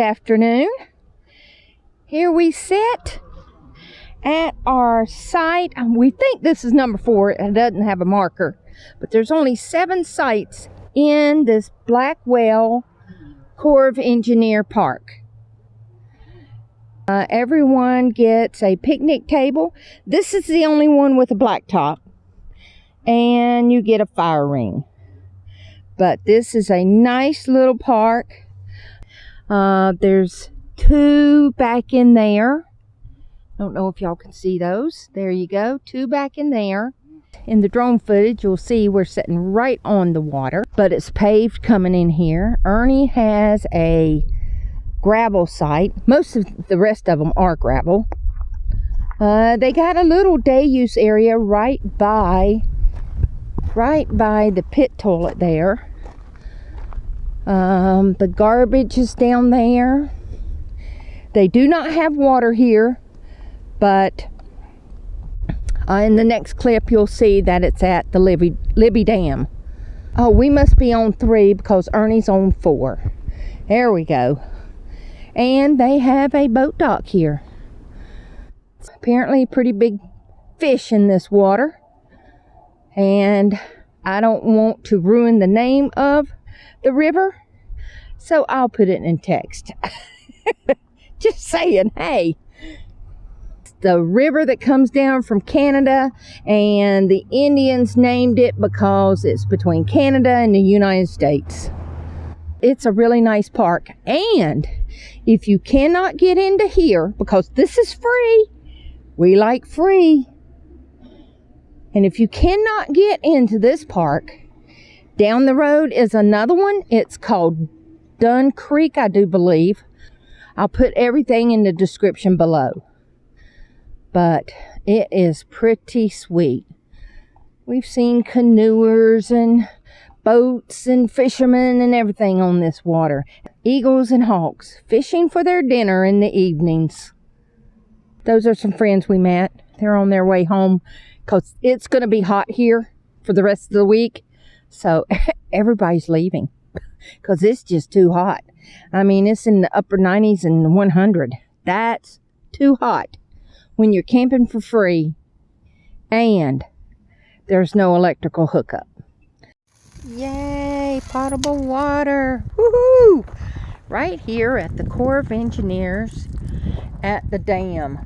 afternoon. Here we sit at our site. We think this is number 4. It doesn't have a marker, but there's only 7 sites in this Blackwell Corps of Engineer Park. Everyone gets a picnic table. This is the only one with a blacktop, and you get a fire ring. But this is a nice little park. There's 2 back in there. Don't know if y'all can see those. There you go, 2 back in there. In the drone footage, you'll see we're sitting right on the water, but it's paved coming in here. Ernie has a gravel site. Most of the rest of them are gravel. They got a little day use area right by the pit toilet there. The garbage is down there. They do not have water here, but in the next clip you'll see that it's at the Libby Dam. Oh, we must be on 3 because Ernie's on 4. There we go. And they have a boat dock here. Apparently pretty big fish in this water. And I don't want to ruin the name of the river, so I'll put it in text. Just saying, hey. The river that comes down from Canada, and the Indians named it because it's between Canada and the United States. It's a really nice park, and if you cannot get into here, because this is free, we like free, and if you cannot get into this park, down the road is another one. It's called Dunn Creek, I do believe. I'll put everything in the description below. But it is pretty sweet. We've seen canoers and boats and fishermen and everything on this water. Eagles and hawks fishing for their dinner in the evenings. Those are some friends we met. They're on their way home because it's going to be hot here for the rest of the week. So everybody's leaving because it's just too hot. I mean, it's in the upper 90s and 100. That's too hot when you're camping for free and there's no electrical hookup. Yay, potable water. Woohoo! Right here at the Corps of Engineers at the dam.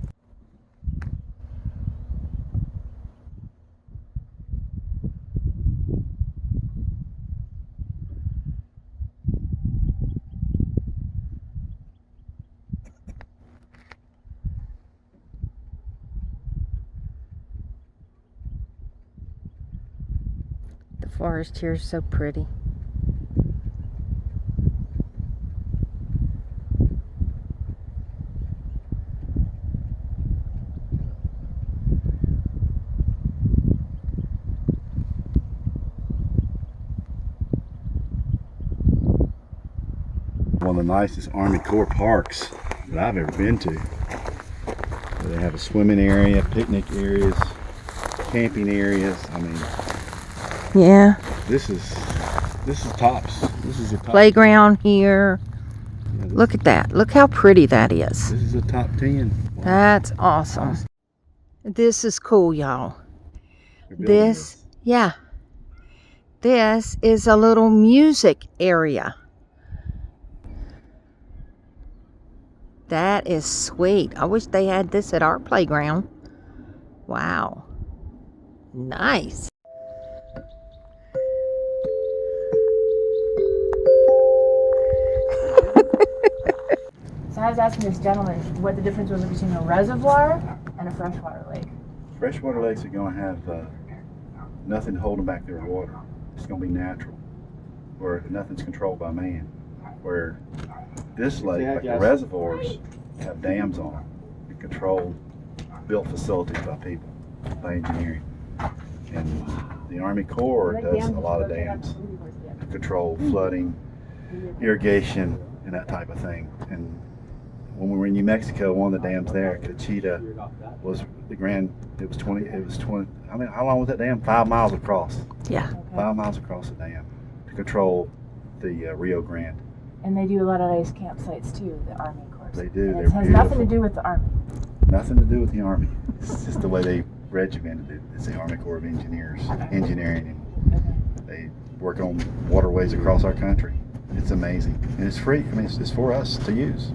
The forest here is so pretty. One of the nicest Army Corps parks that I've ever been to. They have a swimming area, picnic areas, camping areas. I mean, yeah, this is tops. This is a top playground here. Yeah, look at that. Look how pretty that is. This is a top 10. Wow. That's awesome. This is cool, y'all. This is a little music area. That is sweet. I wish they had this at our playground. Wow. Nice. So I was asking this gentleman what the difference was between a reservoir and a freshwater lake. Freshwater lakes are going to have nothing holding back their water. It's going to be natural, where nothing's controlled by man. Where this lake, like the reservoirs, have dams on them and controlled, built facilities by people, by engineering. And the Army Corps does a lot of dams to control flooding, irrigation, and that type of thing. And when we were in New Mexico, one of the dams there, Cachita, was the grand. It was 20. I mean, how long was that dam? 5 miles across. Yeah. 5 miles across the dam to control the Rio Grande. And they do a lot of nice campsites too, the Army Corps. They do. And They're it has beautiful. nothing to do with the Army. Nothing to do with the Army. It's just the way they regimented it. It's the Army Corps of Engineers, engineering, and they work on waterways across our country. It's amazing, and it's free. I mean, it's for us to use.